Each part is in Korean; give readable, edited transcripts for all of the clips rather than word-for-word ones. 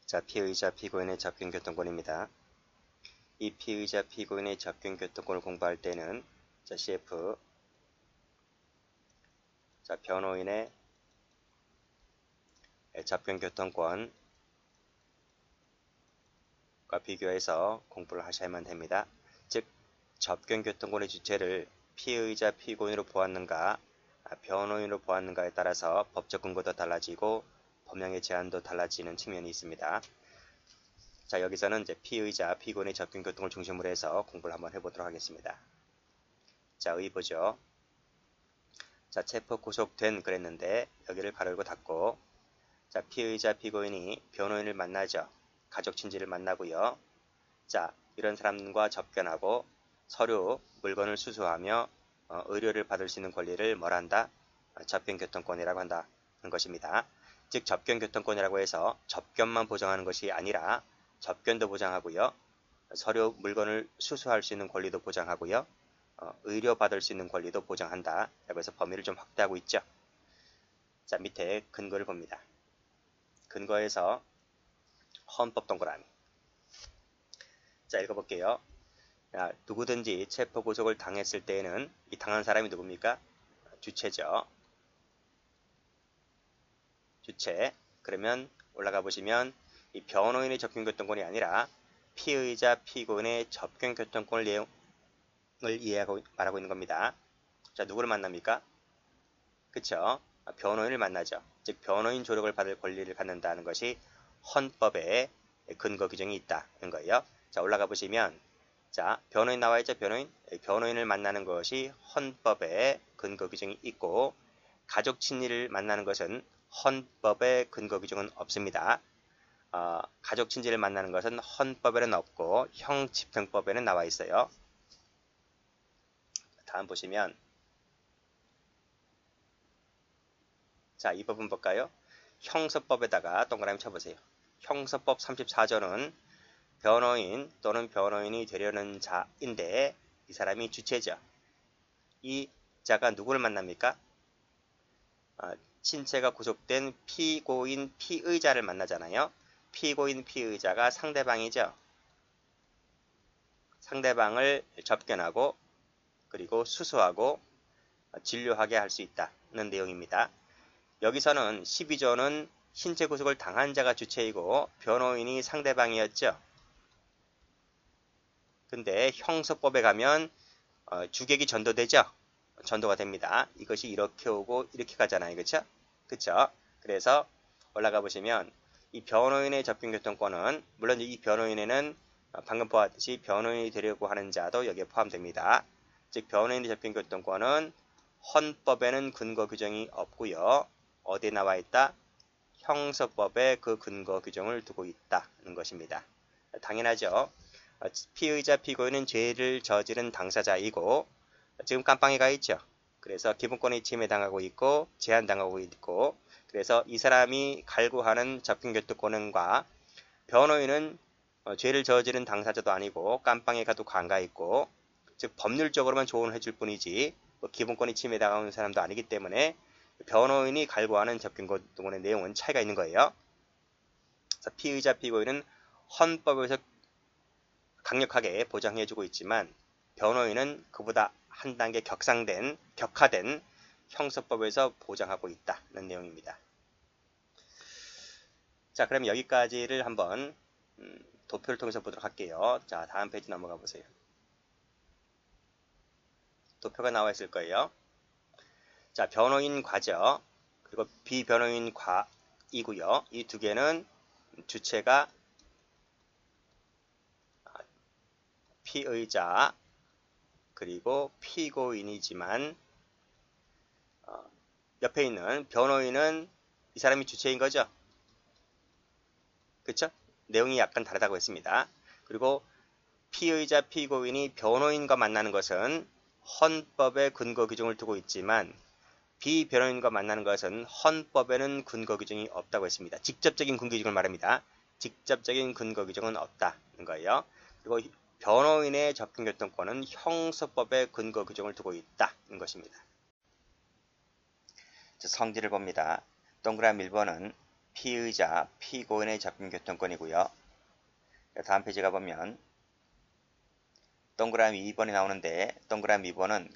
자, 피의자 피고인의 접견교통권입니다. 이 피의자 피고인의 접견교통권을 공부할 때는 자, CF 자, 변호인의 접견교통권과 비교해서 공부를 하셔야만 됩니다. 즉, 접견교통권의 주체를 피의자 피고인으로 보았는가 변호인으로 보았는가에 따라서 법적 근거도 달라지고 범용의 제한도 달라지는 측면이 있습니다. 자, 여기서는 이제 피의자 피고인의 접견교통을 중심으로 해서 공부를 한번 해보도록 하겠습니다. 자, 의보죠. 자, 체포 구속된 그랬는데 여기를 가로 열고 닫고 자, 피의자 피고인이 변호인을 만나죠. 가족 친지를 만나고요. 자, 이런 사람과 접견하고 서류 물건을 수수하며 의료를 받을 수 있는 권리를 뭘 한다? 접견교통권이라고 한다는 것입니다. 즉, 접견교통권이라고 해서 접견만 보장하는 것이 아니라 접견도 보장하고요. 서류 물건을 수수할 수 있는 권리도 보장하고요. 의료 받을 수 있는 권리도 보장한다. 라고 해서 범위를 좀 확대하고 있죠. 자, 밑에 근거를 봅니다. 근거에서 헌법 동그라미. 자, 읽어볼게요. 자, 누구든지 체포 구속을 당했을 때에는 이 당한 사람이 누굽니까? 주체죠. 주체. 그러면 올라가 보시면 이 변호인의 접견교통권이 아니라 피의자 피고인의 접견교통권을 내용을 말하고 있는 겁니다. 자, 누구를 만납니까? 그쵸? 변호인을 만나죠. 즉, 변호인 조력을 받을 권리를 갖는다는 것이 헌법에 근거 규정이 있다는 거예요. 자, 올라가 보시면 자, 변호인 나와 있죠? 변호인을 만나는 것이 헌법에 근거 규정이 있고 가족 친지를 만나는 것은 헌법에 근거 규정은 없습니다. 가족 친지를 만나는 것은 헌법에는 없고 형집행법에는 나와 있어요. 다음 보시면 자, 이 부분 볼까요? 형사법에다가 동그라미 쳐보세요. 형사법 34조는 변호인 또는 변호인이 되려는 자인데 이 사람이 주체죠. 이 자가 누구를 만납니까? 친체가 구속된 피고인 피의자를 만나잖아요. 피고인 피의자가 상대방이죠. 상대방을 접견하고 그리고 수수하고 진료하게 할 수 있다는 내용입니다. 여기서는 12조는 신체 구속을 당한 자가 주체이고 변호인이 상대방이었죠. 근데 형사법에 가면 주객이 전도되죠. 전도가 됩니다. 이것이 이렇게 오고 이렇게 가잖아요. 그렇죠? 그렇죠? 그래서 올라가 보시면 이 변호인의 접견교통권은 물론 이 변호인에는 방금 보았듯이 변호인이 되려고 하는 자도 여기에 포함됩니다. 즉, 변호인의 접견교통권은 헌법에는 근거 규정이 없고요. 어디에 나와 있다? 형사법에 그 근거 규정을 두고 있다는 것입니다. 당연하죠. 피의자 피고인은 죄를 저지른 당사자이고 지금 깜빵에 가 있죠. 그래서 기본권이 침해당하고 있고 제한당하고 있고 그래서 이 사람이 갈구하는 접견교통권과 변호인은 죄를 저지른 당사자도 아니고 깜빵에 가도 관가 있고 즉 법률적으로만 조언을 해줄 뿐이지 기본권이 침해당하는 사람도 아니기 때문에 변호인이 갈구하는 접견교통권의 내용은 차이가 있는 거예요. 그래서 피의자 피고인은 헌법에서 강력하게 보장해주고 있지만 변호인은 그보다 한 단계 격하된 형사법에서 보장하고 있다는 내용입니다. 자, 그럼 여기까지를 한번 도표를 통해서 보도록 할게요. 자, 다음 페이지 넘어가 보세요. 도표가 나와 있을 거예요. 자, 변호인 과죠. 그리고 비변호인 과이고요. 이 두 개는 주체가 피의자 그리고 피고인이지만 옆에 있는 변호인은 이 사람이 주체인 거죠. 그렇죠? 내용이 약간 다르다고 했습니다. 그리고 피의자 피고인이 변호인과 만나는 것은 헌법에 근거 규정을 두고 있지만 비변호인과 만나는 것은 헌법에는 근거 규정이 없다고 했습니다. 직접적인 근거 규정을 말합니다. 직접적인 근거 규정은 없다는 거예요. 그리고 변호인의 접견교통권은 형사법에 근거 규정을 두고 있다는 것입니다. 성질을 봅니다. 동그라미 1번은 피의자, 피고인의 접근교통권이고요. 다음 페이지 가보면 동그라미 2번이 나오는데 동그라미 2번은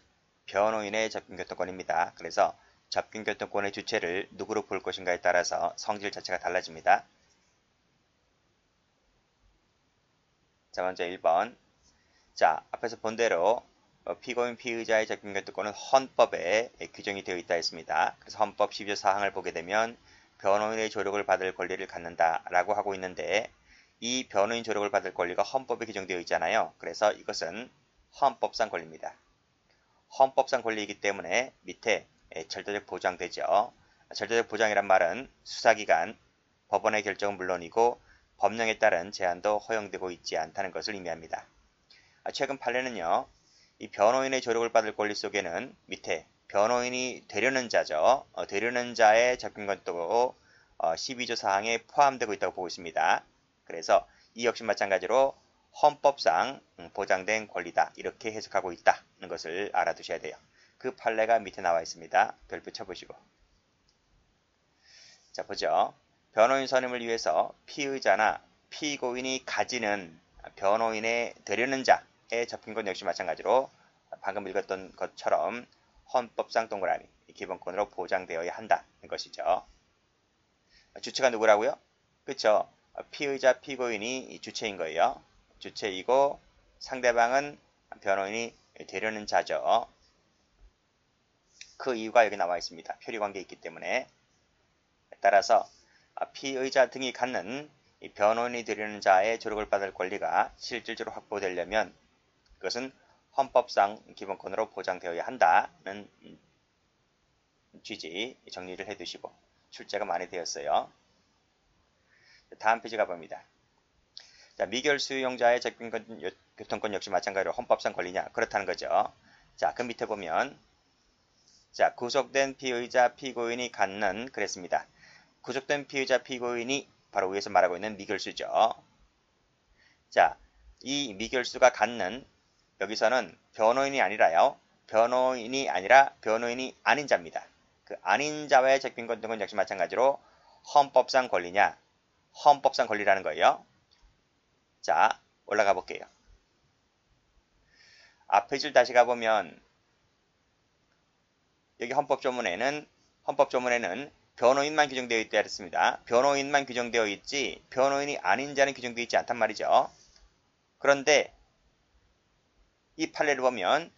변호인의 접근교통권입니다. 그래서 접근교통권의 주체를 누구로 볼 것인가에 따라서 성질 자체가 달라집니다. 자, 먼저 1번. 자, 앞에서 본 대로 피고인 피의자의 접근교통권은 헌법에 규정이 되어 있다 했습니다. 그래서 헌법 12조 4항을 보게 되면 변호인의 조력을 받을 권리를 갖는다 라고 하고 있는데 이 변호인 조력을 받을 권리가 헌법에 규정되어 있잖아요. 그래서 이것은 헌법상 권리입니다. 헌법상 권리이기 때문에 밑에 절대적 보장되죠. 절대적 보장이란 말은 수사기관, 법원의 결정은 물론이고 법령에 따른 제한도 허용되고 있지 않다는 것을 의미합니다. 최근 판례는요. 이 변호인의 조력을 받을 권리 속에는 밑에 변호인이 되려는 자죠. 되려는 자의 접근권도 12조 사항에 포함되고 있다고 보고 있습니다. 그래서 이 역시 마찬가지로 헌법상 보장된 권리다 이렇게 해석하고 있다는 것을 알아두셔야 돼요. 그 판례가 밑에 나와 있습니다. 별표 쳐보시고. 자, 보죠. 변호인 선임을 위해서 피의자나 피고인이 가지는 변호인의 되려는 자의 접근권 역시 마찬가지로 방금 읽었던 것처럼 헌법상 동그라미 기본권으로 보장되어야 한다는 것이죠. 주체가 누구라고요? 그쵸? 피의자, 피고인이 주체인 거예요. 주체이고 상대방은 변호인이 되려는 자죠. 그 이유가 여기 나와 있습니다. 표리관계에 있기 때문에. 따라서 피의자 등이 갖는 변호인이 되려는 자의 조력을 받을 권리가 실질적으로 확보되려면 그것은 헌법상 기본권으로 보장되어야 한다는 취지 정리를 해두시고 출제가 많이 되었어요. 다음 페이지 가봅니다. 자, 미결 수용자의 접근교통권 역시 마찬가지로 헌법상 권리냐? 그렇다는 거죠. 자, 그 밑에 보면 자, 구속된 피의자, 피고인이 갖는 그랬습니다. 구속된 피의자, 피고인이 바로 위에서 말하고 있는 미결수죠. 자, 이 미결수가 갖는 여기서는 변호인이 아니라요. 변호인이 아니라 변호인이 아닌 자입니다. 그 아닌 자와의 접근권은 역시 마찬가지로 헌법상 권리냐? 헌법상 권리라는 거예요. 자, 올라가 볼게요. 앞에 줄 다시 가보면 여기 헌법조문에는 변호인만 규정되어 있다 했습니다. 변호인만 규정되어 있지 변호인이 아닌 자는 규정되어 있지 않단 말이죠. 그런데 이 판례를 보면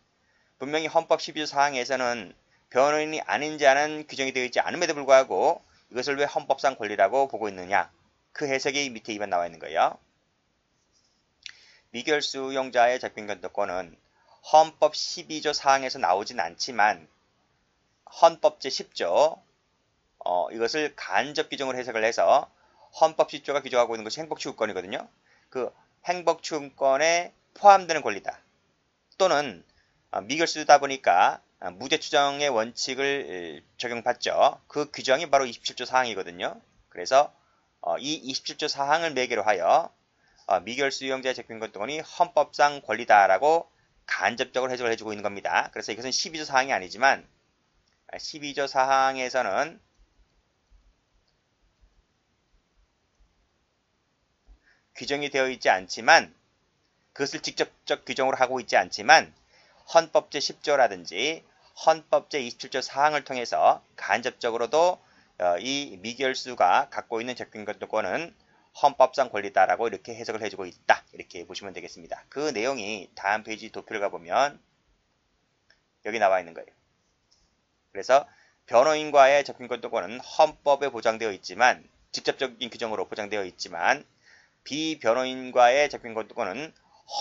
분명히 헌법 12조 사항에서는 변호인이 아닌 자는 규정이 되어 있지 않음에도 불구하고 이것을 왜 헌법상 권리라고 보고 있느냐? 그 해석이 밑에 2번 나와 있는 거예요. 미결수용자의 접근권은 헌법 12조 사항에서 나오진 않지만 헌법 제10조 이것을 간접 규정을 해석을 해서 헌법 10조가 규정하고 있는 것이 행복추구권이거든요. 그 행복추구권에 포함되는 권리다. 또는 미결수다 보니까 무죄 추정의 원칙을 적용받죠. 그 규정이 바로 27조 사항이거든요. 그래서 이 27조 사항을 매개로 하여 미결수 유형자의 접근권이 헌법상 권리다라고 간접적으로 해석을 해주고 있는 겁니다. 그래서 이것은 12조 사항이 아니지만 12조 사항에서는 규정이 되어 있지 않지만 그것을 직접적 규정으로 하고 있지 않지만 헌법 제10조라든지 헌법 제27조 사항을 통해서 간접적으로도 이 미결수가 갖고 있는 접근권은 헌법상 권리다라고 이렇게 해석을 해주고 있다. 이렇게 보시면 되겠습니다. 그 내용이 다음 페이지 도표를 가보면 여기 나와 있는 거예요. 그래서 변호인과의 접근권은 헌법에 보장되어 있지만 직접적인 규정으로 보장되어 있지만 비변호인과의 접근권은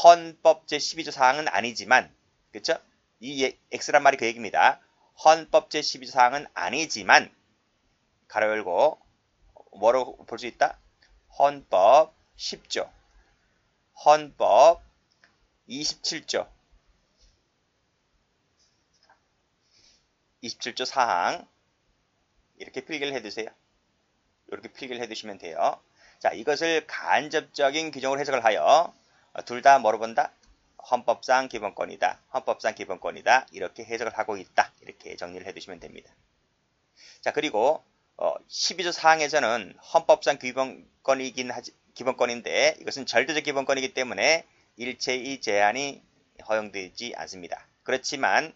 헌법 제12조 사항은 아니지만 그렇죠? 이 X란 말이 그 얘기입니다. 헌법 제12조 사항은 아니지만 가로 열고 뭐로 볼 수 있다? 헌법 10조, 헌법 27조, 27조 사항 이렇게 필기를 해두세요. 이렇게 필기를 해두시면 돼요. 자, 이것을 간접적인 규정으로 해석을 하여 둘 다 뭐로 본다? 헌법상 기본권이다. 헌법상 기본권이다. 이렇게 해석을 하고 있다. 이렇게 정리를 해두시면 됩니다. 자, 그리고 12조 사항에서는 헌법상 기본권인데 이것은 절대적 기본권이기 때문에 일체의 제한이 허용되지 않습니다. 그렇지만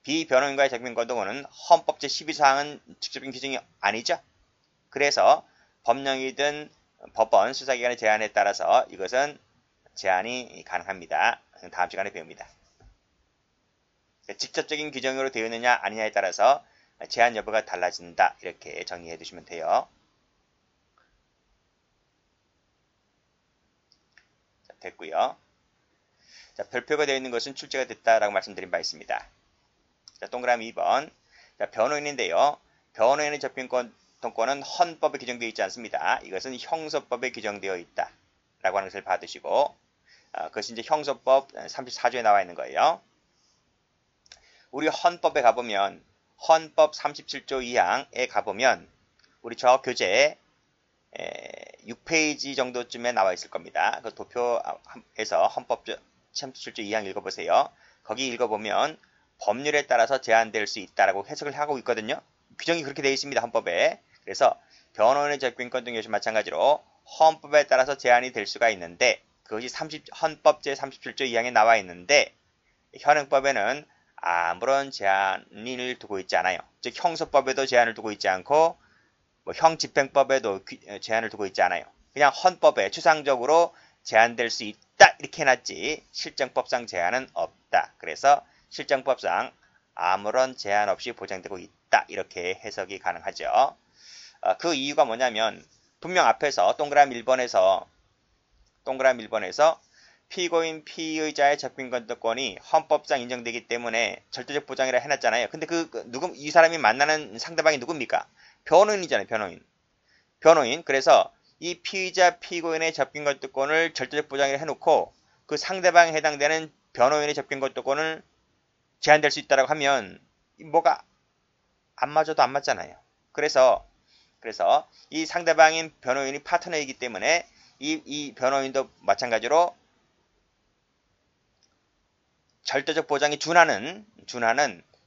비변호인과의 접근권은 헌법 제12조항은 직접적인 규정이 아니죠. 그래서 법령이든 법원 수사기관의 제한에 따라서 이것은 제한이 가능합니다. 다음 시간에 배웁니다. 직접적인 규정으로 되어 있느냐 아니냐에 따라서 제한 여부가 달라진다. 이렇게 정리해 두시면 돼요. 자, 됐고요. 자, 별표가 되어 있는 것은 출제가 됐다라고 말씀드린 바 있습니다. 자, 동그라미 2번. 자, 변호인인데요. 변호인의 접근권은 헌법에 규정되어 있지 않습니다. 이것은 형소법에 규정되어 있다. 라고 하는 것을 받으시고, 그것이 이제 형소법 34조에 나와 있는 거예요. 우리 헌법에 가보면, 헌법 37조 2항에 가보면, 우리 저 교재 6페이지 정도쯤에 나와 있을 겁니다. 그 도표에서 헌법 37조 2항 읽어보세요. 거기 읽어보면, 법률에 따라서 제한될 수 있다라고 해석을 하고 있거든요. 규정이 그렇게 되어 있습니다. 헌법에. 그래서 변호인의 접근권 등 역시 마찬가지로 헌법에 따라서 제한이 될 수가 있는데 그것이 헌법 제37조 2항에 나와 있는데 현행법에는 아무런 제한을 두고 있지 않아요. 즉 형소법에도 제한을 두고 있지 않고 뭐 형집행법에도 제한을 두고 있지 않아요. 그냥 헌법에 추상적으로 제한될 수 있다 이렇게 해놨지 실정법상 제한은 없다. 그래서 실정법상 아무런 제한 없이 보장되고 있다. 이렇게 해석이 가능하죠. 그 이유가 뭐냐면 분명 앞에서 동그라미 1번에서 피고인 피의자의 접근권이 헌법상 인정되기 때문에 절대적 보장이라 해놨잖아요. 근데 이 사람이 만나는 상대방이 누굽니까? 변호인이잖아요. 변호인. 그래서 이 피의자 피고인의 접근권을 절대적 보장이라 해놓고 그 상대방에 해당되는 변호인의 접근권을 제한될 수 있다고 하면 뭐가 안 맞아도 안 맞잖아요. 그래서 이 상대방인 변호인이 파트너이기 때문에 이 변호인도 마찬가지로 절대적 보장이 준하는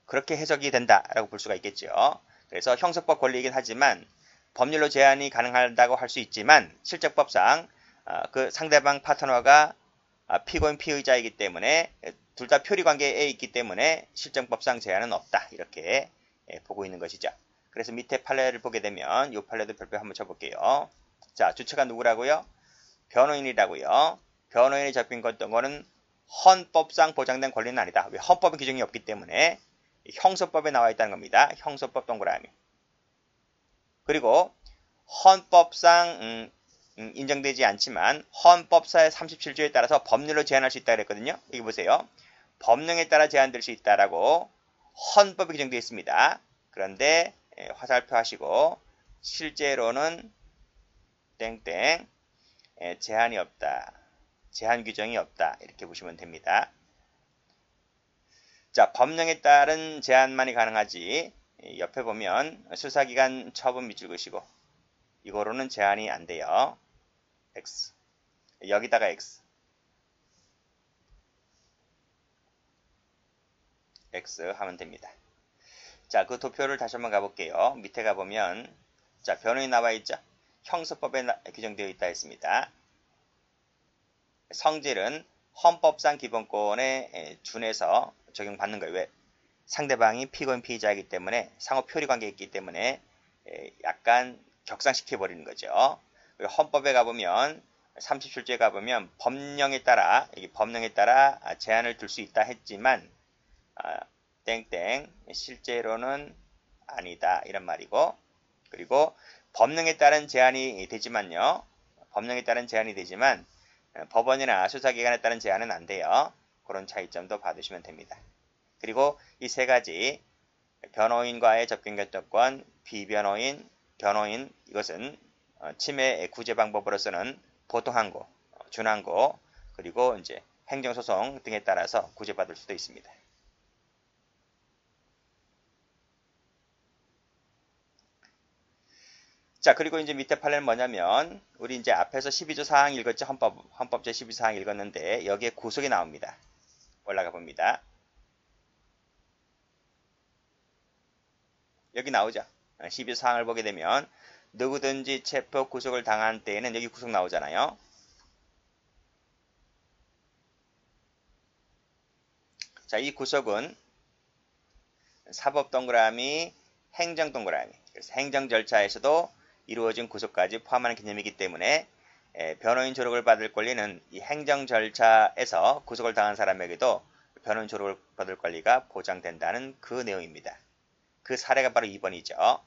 그렇게 해석이 된다라고 볼 수가 있겠죠. 그래서 형사법 권리이긴 하지만 법률로 제한이 가능하다고 할 수 있지만 실적법상 그 상대방 파트너가 피고인 피의자이기 때문에 둘 다 표리 관계에 있기 때문에 실정법상 제한은 없다. 이렇게 보고 있는 것이죠. 그래서 밑에 판례를 보게 되면 이 판례도 별표 한번 쳐볼게요. 자, 주체가 누구라고요? 변호인이라고요. 변호인의 접근권은 헌법상 보장된 권리는 아니다. 왜? 헌법의 규정이 없기 때문에 형소법에 나와 있다는 겁니다. 형소법 동그라미. 그리고 헌법상 인정되지 않지만 헌법사의 37조에 따라서 법률로 제한할 수 있다 그랬거든요. 여기 보세요. 법령에 따라 제한될 수 있다라고 헌법에 규정되어 있습니다. 그런데 화살표 하시고 실제로는 땡땡 제한이 없다. 제한 규정이 없다. 이렇게 보시면 됩니다. 자, 법령에 따른 제한만이 가능하지 옆에 보면 수사기관 처분 밑줄 그시고 이거로는 제한이 안 돼요. X 여기다가 X 하면 됩니다. 자, 그 도표를 다시 한번 가볼게요. 밑에 가보면 자, 변호인 나와 있죠? 형소법에 규정되어 있다 했습니다. 성질은 헌법상 기본권에 준해서 적용받는 거예요. 왜? 상대방이 피고인 피의자이기 때문에 상호 표리 관계에 있기 때문에 약간 격상시켜버리는 거죠. 그리고 헌법에 가보면 37조에 가보면 법령에 따라 제한을 둘 수 있다 했지만 땡땡 실제로는 아니다 이런 말이고 그리고 법령에 따른 제한이 되지만 법원이나 수사기관에 따른 제한은 안 돼요. 그런 차이점도 봐두시면 됩니다. 그리고 이 세 가지 변호인과의 접근결정권, 비변호인, 변호인 이것은 침해 구제 방법으로서는 보통항고, 준항고, 그리고 이제 행정소송 등에 따라서 구제받을 수도 있습니다. 자, 그리고 이제 밑에 판례는 뭐냐면 우리 이제 앞에서 12조 사항 읽었죠? 헌법 제 12조 사항 읽었는데 여기에 구속이 나옵니다. 올라가 봅니다. 여기 나오죠? 12사항을 보게 되면 누구든지 체포 구속을 당한 때에는 여기 구속 나오잖아요. 자, 이 구속은 사법 동그라미, 행정 동그라미, 그래서 행정 절차에서도 이루어진 구속까지 포함하는 개념이기 때문에 변호인 조력을 받을 권리는 이 행정 절차에서 구속을 당한 사람에게도 변호인 조력을 받을 권리가 보장된다는 그 내용입니다. 그 사례가 바로 2번이죠.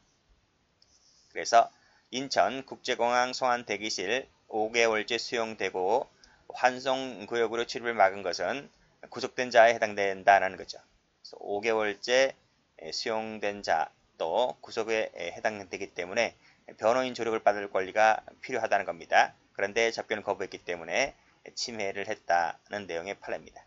그래서 인천국제공항 송환 대기실 5개월째 수용되고 환송구역으로 출입을 막은 것은 구속된 자에 해당된다는 거죠. 5개월째 수용된 자도 구속에 해당되기 때문에 변호인 조력을 받을 권리가 필요하다는 겁니다. 그런데 접견을 거부했기 때문에 침해를 했다는 내용의 판례입니다.